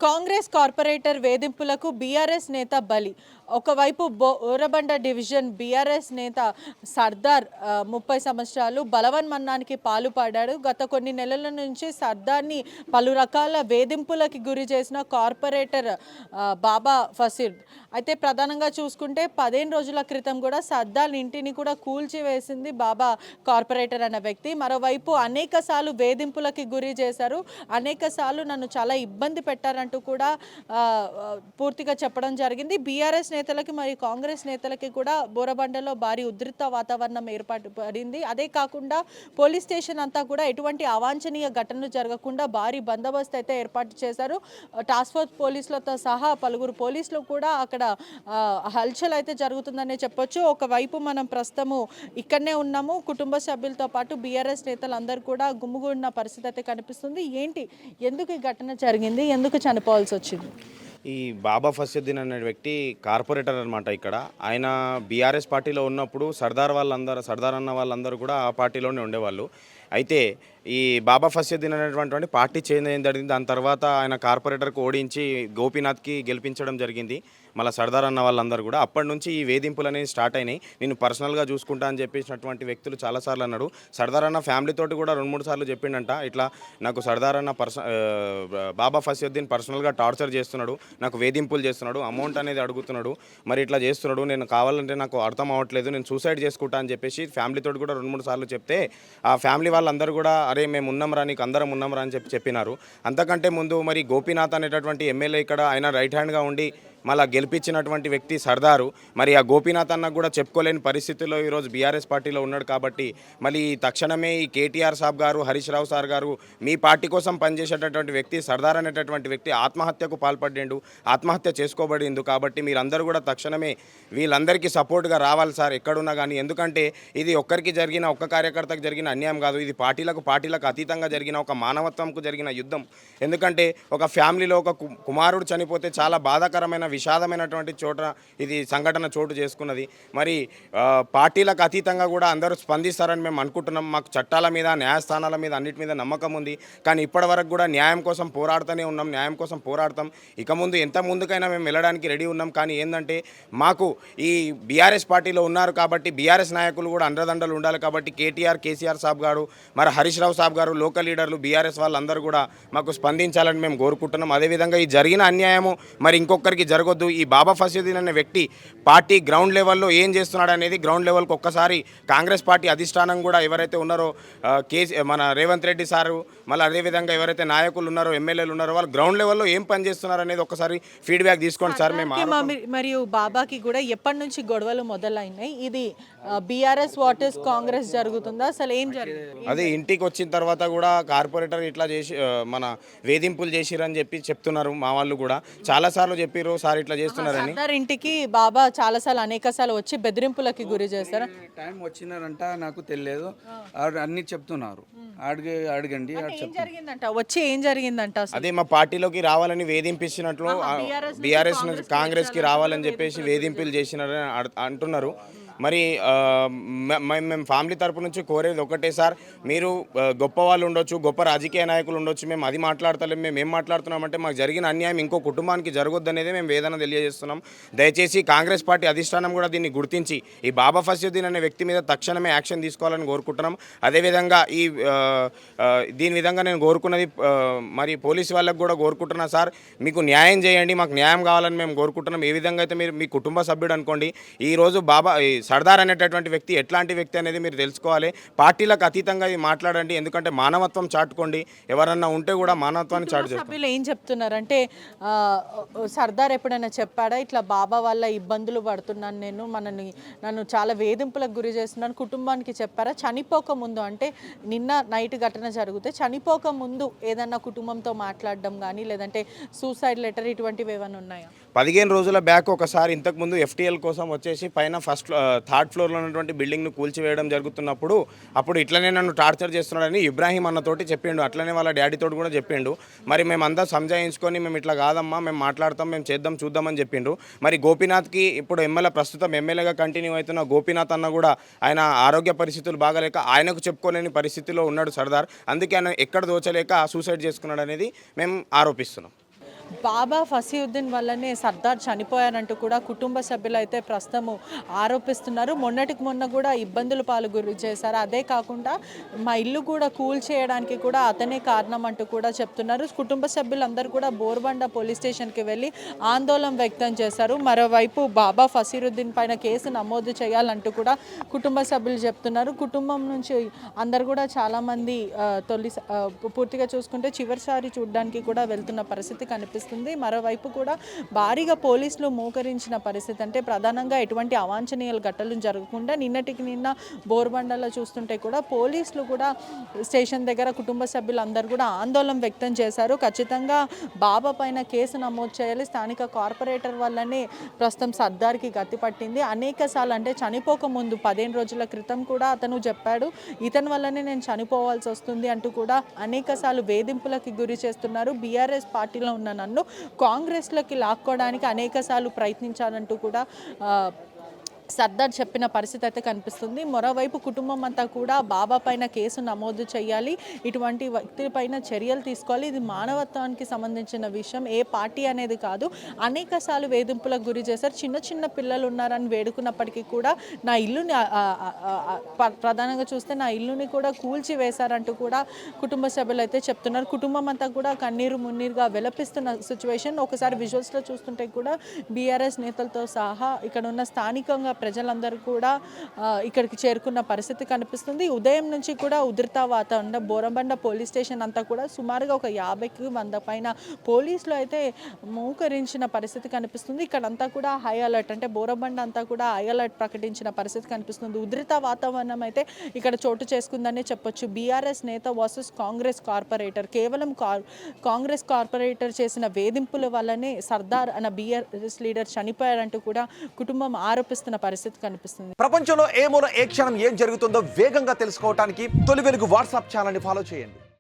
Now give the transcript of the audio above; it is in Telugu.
కాంగ్రెస్ కార్పొరేటర్ వేధింపులకు బీఆర్ఎస్ నేత బలి. ఒకవైపు బోరబండ డివిజన్ బీఆర్ఎస్ నేత సర్దార్ 30 సంవత్సరాలు బలవన్మరణానికి పాల్పడ్డాడు. గత కొన్ని నెలల నుంచి సర్దార్ని పలు రకాల వేధింపులకి గురి చేసిన కార్పొరేటర్ బాబా ఫసీద్. అయితే ప్రధానంగా చూసుకుంటే 15 రోజుల క్రితం కూడా సర్దార్ ఇంటిని కూడా కూల్చివేసింది బాబా కార్పొరేటర్ అన్న వ్యక్తి. మరోవైపు అనేక సార్లు వేధింపులకి గురి చేశారు, అనేక సార్లు నన్ను చాలా ఇబ్బంది పెట్టారంటూ కూడా పూర్తిగా చెప్పడం జరిగింది. బీఆర్ఎస్ నేతలకి మరియు కాంగ్రెస్ నేతలకి కూడా బోరబండలో భారీ ఉధృత వాతావరణం ఏర్పాటు పడింది. అదే కాకుండా పోలీస్ స్టేషన్ అంతా కూడా ఎటువంటి అవాంఛనీయ ఘటనలు జరగకుండా భారీ బందోబస్తు అయితే ఏర్పాటు చేశారు. టాస్క్ ఫోర్స్ పోలీసులతో సహా పలువురు పోలీసులు కూడా అక్కడ హల్చల్ అయితే జరుగుతుందనే చెప్పొచ్చు. ఒకవైపు మనం ప్రస్తుతము ఇక్కడనే ఉన్నాము, కుటుంబ సభ్యులతో పాటు బీఆర్ఎస్ నేతలు అందరూ కూడా గుమ్ముగున్న పరిస్థితి అయితే కనిపిస్తుంది. ఏంటి, ఎందుకు ఈ ఘటన జరిగింది, ఎందుకు చనిపోవాల్సి వచ్చింది? ఈ బాబా ఫసీద్దీన్ అనే వ్యక్తి కార్పొరేటర్ అనమాట. ఇక్కడ ఆయన బీఆర్ఎస్ పార్టీలో ఉన్నప్పుడు సర్దార్ అన్న వాళ్ళందరూ కూడా ఆ పార్టీలోనే ఉండేవాళ్ళు. అయితే ఈ బాబా ఫసీద్దీన్ అనేటువంటి పార్టీ చేంజ్ అయ్యింది జరిగింది. దాని తర్వాత ఆయన కార్పొరేటర్కి ఓడించి గోపీనాథ్కి గెలిపించడం జరిగింది. మళ్ళీ సర్దార్ అన్న వాళ్ళందరూ కూడా అప్పటి నుంచి ఈ వేధింపులు అనేవి స్టార్ట్ అయినాయి. నేను పర్సనల్గా చూసుకుంటా అని చెప్పేసినటువంటి వ్యక్తులు చాలాసార్లు అన్నాడు. సర్దార్ అన్న ఫ్యామిలీతోటి కూడా 2-3 సార్లు చెప్పిండంట, ఇట్లా నాకు సర్దార్ అన్న బాబా ఫసీద్దీన్ పర్సనల్గా టార్చర్ చేస్తున్నాడు, నాకు వేధింపులు చేస్తున్నాడు, అమౌంట్ అనేది అడుగుతున్నాడు, మరి ఇట్లా చేస్తున్నాడు, నేను కావాలంటే నాకు అర్థం అవ్వట్లేదు, నేను సూసైడ్ చేసుకుంటా అని చెప్పేసి ఫ్యామిలీతోటి కూడా 2-3 సార్లు చెప్తే ఆ ఫ్యామిలీ వాళ్ళందరూ కూడా అరే మేము ఉన్నాంరా, నీకు అందరం ఉన్నాంరా అని చెప్పినారు. అంతకంటే ముందు మరి గోపీనాథ్ అనేటటువంటి ఎమ్మెల్యే ఇక్కడ ఆయన రైట్ హ్యాండ్గా ఉండి మళ్ళీ గెలిపించినటువంటి వ్యక్తి సర్దారు. మరి ఆ గోపీనాథ్ అన్నకు కూడా చెప్పుకోలేని పరిస్థితుల్లో ఈరోజు బీఆర్ఎస్ పార్టీలో ఉన్నాడు. కాబట్టి మళ్ళీ తక్షణమే ఈ కేటీఆర్ సాబ్ గారు, హరీష్ రావు సార్ గారు, మీ పార్టీ కోసం పనిచేసేటటువంటి వ్యక్తి సర్దార్ అనేటటువంటి వ్యక్తి ఆత్మహత్యకు పాల్పడ్డాడు, ఆత్మహత్య చేసుకోబడింది. కాబట్టి మీరందరూ కూడా తక్షణమే వీళ్ళందరికీ సపోర్ట్గా రావాలి సార్ ఎక్కడున్నా కానీ. ఎందుకంటే ఇది ఒక్కరికి జరిగిన, ఒక్క కార్యకర్తకు జరిగిన అన్యాయం కాదు, ఇది పార్టీలకు అతీతంగా జరిగిన ఒక మానవత్వంకు జరిగిన యుద్ధం. ఎందుకంటే ఒక ఫ్యామిలీలో ఒక కుమారుడు చనిపోతే చాలా బాధాకరమైన విషాదమైనటువంటి ఇది సంఘటన చోటు చేసుకున్నది. మరి పార్టీలకు అతీతంగా కూడా అందరూ స్పందిస్తారని మేము అనుకుంటున్నాం. మాకు చట్టాల మీద, న్యాయస్థానాల మీద, అన్నిటి మీద నమ్మకం ఉంది. కానీ ఇప్పటి వరకు కూడా న్యాయం కోసం పోరాడుతూనే ఉన్నాం, న్యాయం కోసం పోరాడతాం. ఇక ముందు ఎంత ముందుకైనా మేము వెళ్ళడానికి రెడీ ఉన్నాం. కానీ ఏంటంటే మాకు ఈ బీఆర్ఎస్ పార్టీలో ఉన్నారు కాబట్టి బీఆర్ఎస్ నాయకులు కూడా అండదండలు ఉండాలి. కాబట్టి కేసీఆర్ సాబ్ గారు, మరి హరీష్ రావు సాబ్ గారు, లోకల్ లీడర్లు, బీఆర్ఎస్ వాళ్ళందరూ కూడా మాకు స్పందించాలని మేము కోరుకుంటున్నాం. అదేవిధంగా ఈ జరిగిన అన్యాయము మరి ఇంకొకరికి జరగొద్దు. ఈ బాబా ఫసీద్దీన్ అనే వ్యక్తి పార్టీ గ్రౌండ్ లెవెల్లో ఏం చేస్తున్నాడు అనేది గ్రౌండ్ లెవెల్కి ఒక్కసారి కాంగ్రెస్ పార్టీ అధిష్టానం కూడా ఎవరైతే ఉన్నారో మన రేవంత్ రెడ్డి సారు, మళ్ళీ అదేవిధంగా ఎవరైతే నాయకులు ఉన్నారో, ఎమ్మెల్యేలు ఉన్నారో, వాళ్ళు గ్రౌండ్ లెవెల్లో ఏం పని చేస్తున్నారు అనేది ఒకసారి ఫీడ్బ్యాక్ తీసుకోండి సార్. మరియు బాబాకి కూడా ఎప్పటి నుంచి గొడవలు మొదలైనాయి? ఇది బీఆర్ఎస్ వర్సెస్ కాంగ్రెస్ జరుగుతుందా? అసలు ఏం జరిగింది? అదే ఇంటికి వచ్చిన తర్వాత కూడా కార్పొరేటర్ ఇట్లా చేసి మన వేధింపులు చేసిరని చెప్తున్నారు. మా వాళ్ళు కూడా చాలాసార్లు చెప్పారు సార్ ఇట్లా చేస్తున్నారని. ఇంటికి బాబా చాలాసార్లు అనేక సార్లు వచ్చి బెదిరింపులకి గురి చేశారు. టైం వచ్చినారంట, నాకు తెలియదు, అన్ని చెప్తున్నారు. అడగండి వచ్చి ఏం జరిగిందంట? అదే మా పార్టీలోకి రావాలని వేధింపిస్తున్నట్లు, బీఆర్ఎస్ కాంగ్రెస్ కి రావాలని చెప్పేసి వేధింపులు చేసినారని అంటున్నారు. మరి మేము ఫ్యామిలీ తరపు నుంచి కోరేది ఒకటే సార్, మీరు గొప్ప వాళ్ళు ఉండొచ్చు, గొప్ప రాజకీయ నాయకులు ఉండొచ్చు, మేము అది మాట్లాడతలేం. మేము ఏం మాట్లాడుతున్నామంటే మాకు జరిగిన అన్యాయం ఇంకో కుటుంబానికి జరగొద్దు అనేది మేము వేదన తెలియజేస్తున్నాం. దయచేసి కాంగ్రెస్ పార్టీ అధిష్టానం కూడా దీన్ని గుర్తించి ఈ బాబా ఫసీద్దీన్ అనే వ్యక్తి మీద తక్షణమే యాక్షన్ తీసుకోవాలని కోరుకుంటున్నాం. అదేవిధంగా దీని విధంగా నేను కోరుకున్నది మరి పోలీసు వాళ్ళకు కూడా కోరుకుంటున్నా సార్, మీకు న్యాయం చేయండి, మాకు న్యాయం కావాలని మేము కోరుకుంటున్నాం. ఏ విధంగా అయితే మీరు మీ కుటుంబ సభ్యుడు అనుకోండి, ఈరోజు సర్దార్ అనేటటువంటి వ్యక్తి ఎట్లాంటి వ్యక్తి అనేది మీరు తెలుసుకోవాలి. పార్టీలకు అతీతంగా ఇది మాట్లాడండి. ఎందుకంటే మానవత్వం చాటుకోండి. ఎవరన్నా ఉంటే కూడా మానవత్వాన్ని చాటు సభ్యులు ఏం చెప్తున్నారంటే, సర్దార్ ఎప్పుడైనా చెప్పాడా ఇట్లా బాబా వల్ల ఇబ్బందులు పడుతున్నాను, నన్ను చాలా వేధింపులకు గురి చేస్తున్నాను, కుటుంబానికి చెప్పారా? చనిపోక ముందు, అంటే నిన్న నైట్ ఘటన జరిగితే చనిపోక ముందు ఏదన్నా కుటుంబంతో మాట్లాడడం కానీ, లేదంటే సూసైడ్ లెటర్ ఇటువంటివి ఏమైనా ఉన్నాయా? 15 రోజుల బ్యాక్ ఒకసారి ఇంతకుముందు FTL కోసం వచ్చేసి పైన థర్డ్ ఫ్లోర్లో ఉన్నటువంటి బిల్డింగ్ను కూల్చివేయడం జరుగుతున్నప్పుడు అప్పుడు ఇట్లనే నన్ను టార్చర్ చేస్తున్నాడని ఇబ్రాహీం అన్నతోటి చెప్పిండు. అట్లనే వాళ్ళ డాడీతోటి కూడా చెప్పిండు. మరి మేమంతా సంజాయించుకొని మేము ఇట్లా కాదమ్మా, మేము మాట్లాడతాం, మేము చేద్దాం, చూద్దామని చెప్పిండు. మరి గోపీనాథ్కి ఇప్పుడు ప్రస్తుతం ఎమ్మెల్యేగా కంటిన్యూ అవుతున్న గోపీనాథ్ అన్న కూడా ఆయన ఆరోగ్య పరిస్థితులు బాగాలేక ఆయనకు చెప్పుకోలేని పరిస్థితిలో ఉన్నాడు సర్దార్. అందుకే ఆయన ఎక్కడ దోచలేక సూసైడ్ చేసుకున్నాడు అనేది మేము ఆరోపిస్తున్నాం. బాబా ఫసీయుద్దీన్ వల్లనే సర్దార్ చనిపోయారంటూ కూడా కుటుంబ సభ్యులు అయితే ప్రస్తుతము ఆరోపిస్తున్నారు. మొన్నటికి మొన్న కూడా ఇబ్బందులు పాలు గురి చేశారు. అదే కాకుండా మా ఇల్లు కూడా కూల్ చేయడానికి కూడా అతనే కారణం అంటూ కూడా చెప్తున్నారు. కుటుంబ సభ్యులందరూ కూడా బోర్బండ పోలీస్ స్టేషన్కి వెళ్ళి ఆందోళన వ్యక్తం చేశారు. మరోవైపు బాబా ఫసీరుద్దీన్ పైన కేసు నమోదు చేయాలంటూ కూడా కుటుంబ సభ్యులు చెప్తున్నారు. కుటుంబం నుంచి అందరు కూడా చాలామంది పూర్తిగా చూసుకుంటే చివరిసారి చూడడానికి కూడా వెళ్తున్న పరిస్థితి కనిపిస్తుంది. మరోవైపు కూడా భారీగా పోలీసులు మోకరించిన పరిస్థితి, అంటే ప్రధానంగా ఎటువంటి అవాంఛనీయ ఘటనలు జరగకుండా నిన్నటికి నిన్న బోర్బండలో చూస్తుంటే కూడా పోలీసులు కూడా స్టేషన్ దగ్గర కుటుంబ సభ్యులందరూ కూడా ఆందోళన వ్యక్తం చేశారు. ఖచ్చితంగా బాబా పైన కేసు నమోదు చేయాలి. స్థానిక కార్పొరేటర్ వల్లనే ప్రస్తుతం సర్దార్కి గతి పట్టింది. అనేక సార్లు, అంటే చనిపోకముందు 15 రోజుల క్రితం కూడా అతను చెప్పాడు, ఇతని వల్లనే నేను చనిపోవాల్సి వస్తుంది అంటూ కూడా అనేక సార్లు వేధింపులకి గురి చేస్తున్నారు. బీఆర్ఎస్ పార్టీలో ఉన్న నన్ను కాంగ్రెస్లోకి లాక్కోవడానికి అనేక సార్లు ప్రయత్నించాలంటూ కూడా సర్దార్ చెప్పిన పరిస్థితి అయితే కనిపిస్తుంది. మరోవైపు కుటుంబం అంతా కూడా బాబా పైన కేసు నమోదు చేయాలి, ఇటువంటి వ్యక్తిపైన చర్యలు తీసుకోవాలి, ఇది మానవత్వానికి సంబంధించిన విషయం, ఏ పార్టీ అనేది కాదు. అనేక సార్లు వేధింపులకు గురి చేశారు. చిన్న చిన్న పిల్లలు ఉన్నారని వేడుకున్నప్పటికీ కూడా నా ఇల్లుని ప్రధానంగా చూస్తే నా ఇల్లుని కూడా కూల్చి వేశారంటూ కూడా కుటుంబ సభ్యులు అయితే చెప్తున్నారు. కుటుంబం అంతా కూడా కన్నీరు మున్నీరుగా విలపిస్తున్న సిచ్యువేషన్. ఒకసారి విజువల్స్లో చూస్తుంటే కూడా బీఆర్ఎస్ నేతలతో సహా ఇక్కడ ఉన్న స్థానికంగా ప్రజలందరూ కూడా ఇక్కడికి చేరుకున్న పరిస్థితి కనిపిస్తుంది. ఉదయం నుంచి కూడా ఉధృత వాతావరణం. బోరబండ పోలీస్ స్టేషన్ అంతా కూడా సుమారుగా ఒక 50కి 100 పైన పోలీసులు అయితే మోకరించిన పరిస్థితి కనిపిస్తుంది. ఇక్కడంతా కూడా హై అలర్ట్, అంటే బోరబండ అంతా కూడా హై అలర్ట్ ప్రకటించిన పరిస్థితి కనిపిస్తుంది. ఉధృత వాతావరణం అయితే ఇక్కడ చోటు చేసుకుందని చెప్పొచ్చు. బీఆర్ఎస్ నేత వర్సెస్ కాంగ్రెస్ కార్పొరేటర్. కేవలం కాంగ్రెస్ కార్పొరేటర్ చేసిన వేధింపుల వల్లనే సర్దార్ అన్న బీఆర్ఎస్ లీడర్ చనిపోయారంటూ కూడా కుటుంబం ఆరోపిస్తున్న పరిస్థితి కనిపిస్తుంది. ప్రపంచంలో ఏ మూల ఏ క్షణం ఏం జరుగుతుందో వేగంగా తెలుసుకోవడానికి తొలి వెలుగు వాట్సాప్ ఛానల్ని ఫాలో చేయండి.